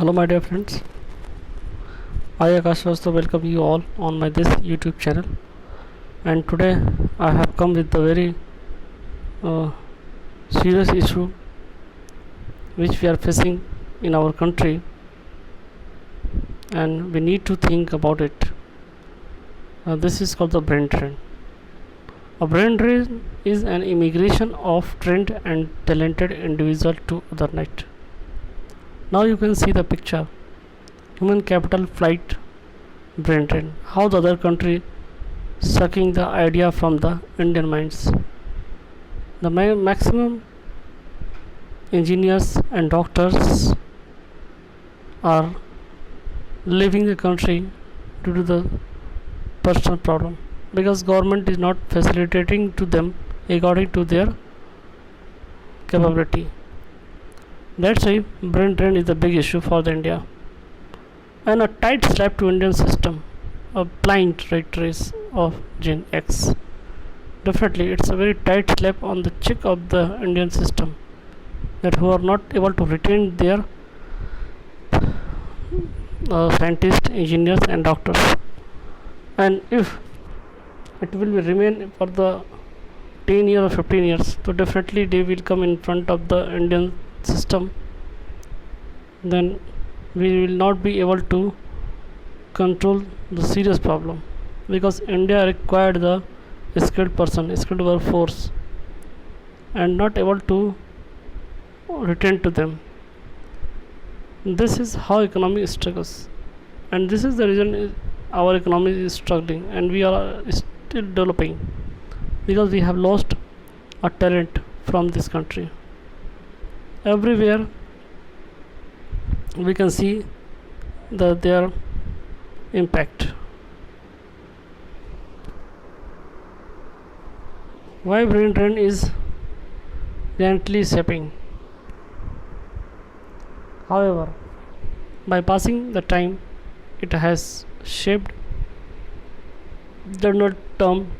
Hello, my dear friends. I Akash Srivastava welcome you all on my this YouTube channel. And today I have come with a very uh, serious issue which we are facing in our country, and we need to think about it. This is called the brain drain. A brain drain is an immigration of trained and talented individual to other net. Now you can see the picture. Human capital flight brain drain. How the other country sucking the idea from the Indian minds. The maximum engineers and doctors are leaving the country due to the personal problem, because government is not facilitating to them according to their capability. That's why brain drain is a big issue for the India, and a tight slap to Indian system, a blind rat race of Gen X. Definitely, it's a very tight slap on the cheek of the Indian system, that who are not able to retain their scientists, engineers, and doctors. And if it will remain for the 10 years or 15 years, so definitely they will come in front of the Indian system. Then we will not be able to control the serious problem, because India required the skilled person, skilled workforce, and not able to return to them. This is how economy struggles, and this is the reason our economy is struggling, and we are still developing, because we have lost a talent from this country. Everywhere we can see their impact. Why brain drain is gently shaping. However, by passing the time, it has shaped the term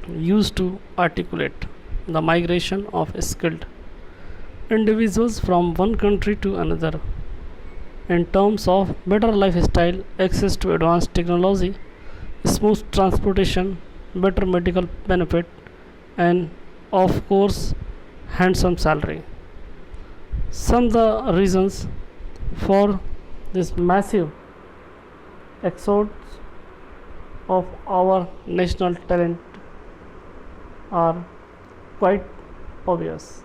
used to articulate the migration of skilled individuals from one country to another in terms of better lifestyle, access to advanced technology, smooth transportation, better medical benefit, and of course handsome salary. Some of the reasons for this massive exodus of our national talent are quite obvious.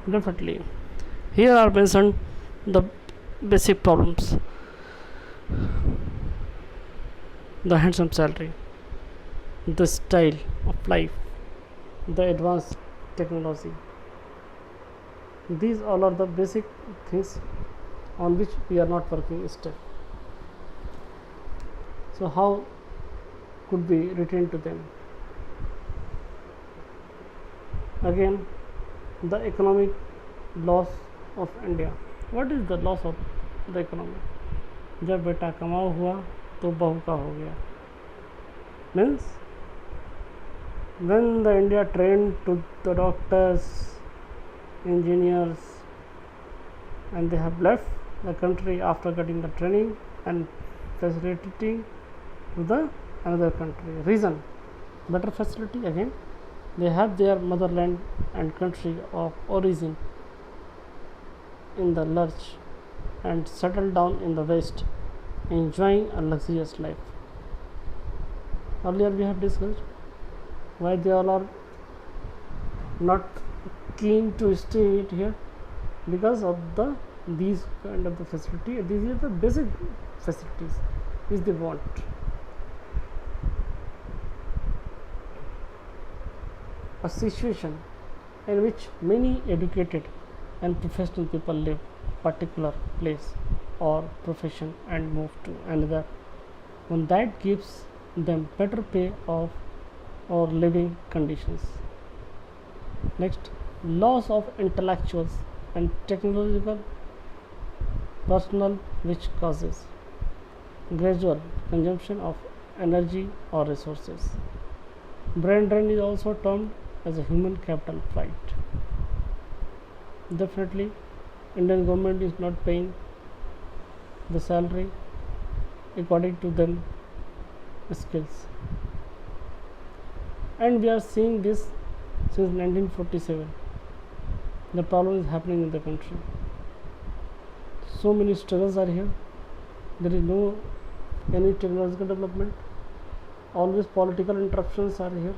Definitely, here are mentioned the basic problems: the handsome salary, the style of life, the advanced technology. These all are the basic things on which we are not working still. So how could we return to them? Again, the economic loss of India. What is the loss of the economy? जब बेटा कमाओ हुआ तो बहू का हो गया. Means when the India trained to the doctors, engineers, and they have left the country after getting the training and facilitating to the another country. Reason: better facility. Again, they have their motherland and country of origin in the lurch and settle down in the west, enjoying a luxurious life. Earlier we have discussed why they all are not keen to stay here, because of these kind of the facility. These are the basic facilities which they want. A situation in which many educated and professional people live particular place or profession and move to another, when that gives them better pay of or living conditions. Next, loss of intellectuals and technological personnel, which causes gradual consumption of energy or resources. Brain drain is also termed as a human capital flight. Definitely, Indian government is not paying the salary according to them skills. And we are seeing this since 1947. The problem is happening in the country. So many struggles are here. There is no any technological development. Always political interruptions are here.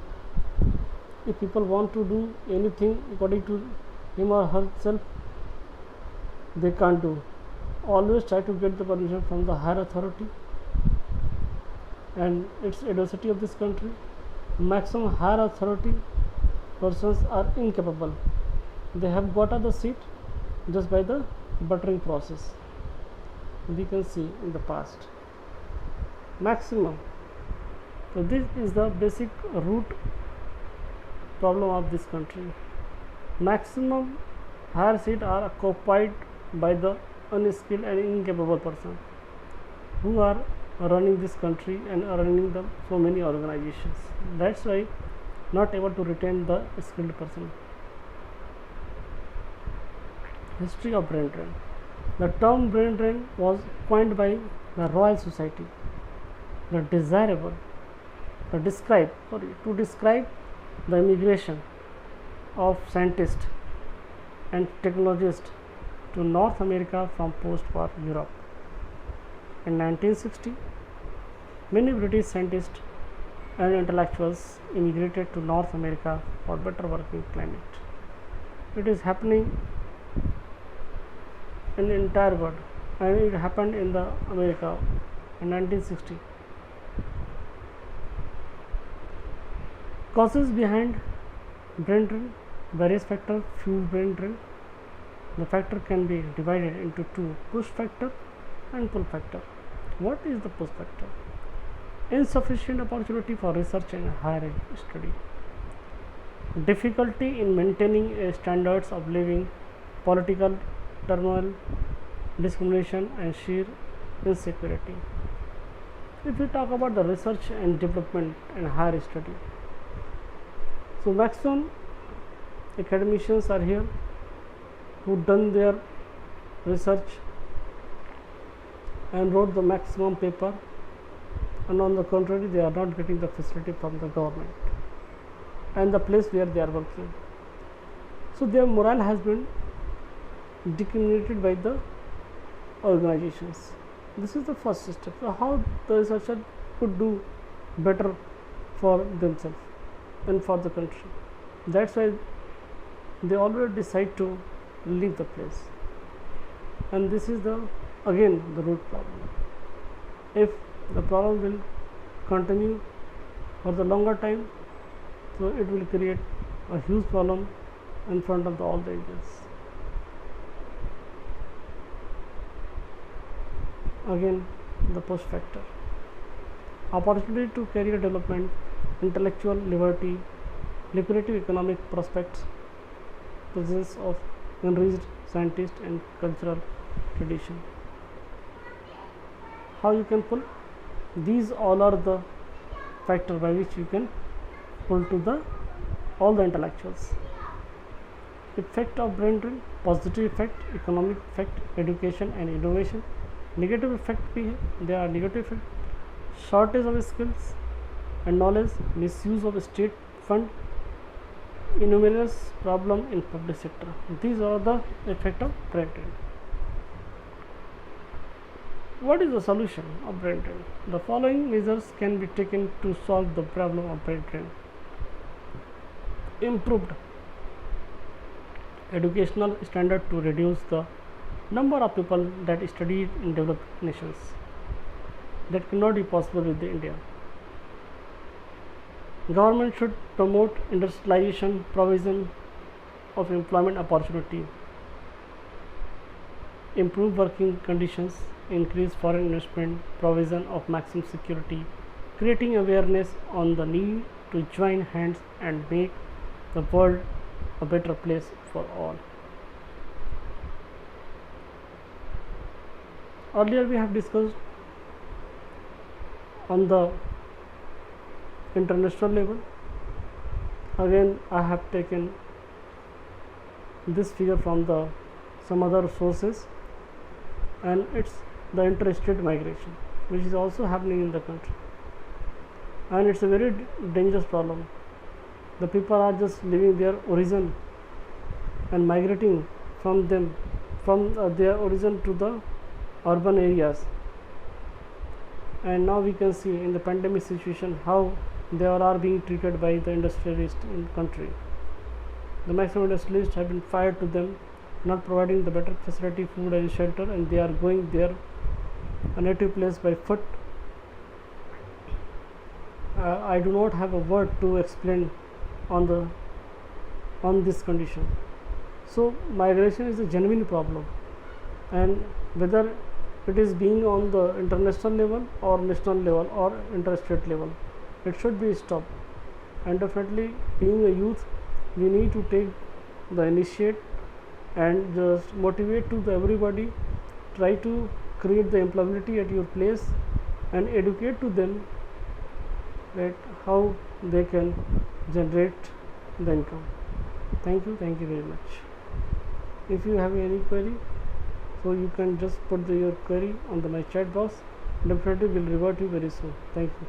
If people want to do anything according to him or herself, they can't do. Always try to get the permission from the higher authority, and it's adversity of this country. Maximum higher authority persons are incapable. They have got at the seat just by the buttering process. We can see in the past. Maximum. So this is the basic root problem of this country. Maximum higher seats are occupied by the unskilled and incapable person who are running this country and are running the so many organizations. That's why not able to retain the skilled person. History of brain drain. The term brain drain was coined by the Royal Society. The desirable, to describe the immigration of scientists and technologists to North America from post-war Europe. In 1960, many British scientists and intellectuals immigrated to North America for better working climate. It is happening in the entire world, and it happened in the America in 1960. Causes behind brain drain, various factors fuel brain drain. The factor can be divided into two: push factor and pull factor. What is the push factor? Insufficient opportunity for research and higher study, difficulty in maintaining standards of living, political turmoil, discrimination, and sheer insecurity. If we talk about the research and development and higher study, so maximum academicians are here who done their research and wrote the maximum paper, and on the contrary they are not getting the facility from the government and the place where they are working. So their morale has been discriminated by the organizations. This is the first step. So how the researcher could do better for themselves and for the country. That's why they always decide to leave the place, and this is the again the root problem. If the problem will continue for the longer time, so it will create a huge problem in front of all the ages. Again, the push factor: opportunity to career development, intellectual liberty, lucrative economic prospects, presence of enriched scientists and cultural tradition. How you can pull? These all are the factors by which you can pull to the all the intellectuals. Effect of brain drain: positive effect, economic effect, education and innovation. Negative effect भी है, there are negative effect: shortage of skills and knowledge, misuse of state fund, innumerous problem in public sector. These are the effect of brain drain. What is the solution of brain drain? The following measures can be taken to solve the problem of brain drain. Improved educational standard to reduce the number of people that study in developed nations. That cannot be possible with India. Government should promote industrialization, provision of employment opportunity, improve working conditions, increase foreign investment, provision of maximum security, creating awareness on the need to join hands and make the world a better place for all. Earlier we have discussed on the international level. Again I have taken this figure from the some other sources, and it's the interstate migration, which is also happening in the country, and it's a very dangerous problem. The people are just leaving their origin and migrating from their origin to the urban areas. And now we can see in the pandemic situation how they all are being treated by the industrialists in the country. The maximum industrialists have been fired to them, not providing the better facility, food and shelter, and they are going their native place by foot. I do not have a word to explain on this condition. So migration is a genuine problem, and whether it is being on the international level or national level or interstate level, it should be stopped. And definitely, being a youth, we need to take the initiate and just motivate to the everybody, try to create the employability at your place and educate to them that how they can generate the income. Thank you very much. If you have any query, so you can just put your query on my chat box. Definitely will revert you very soon. Thank you.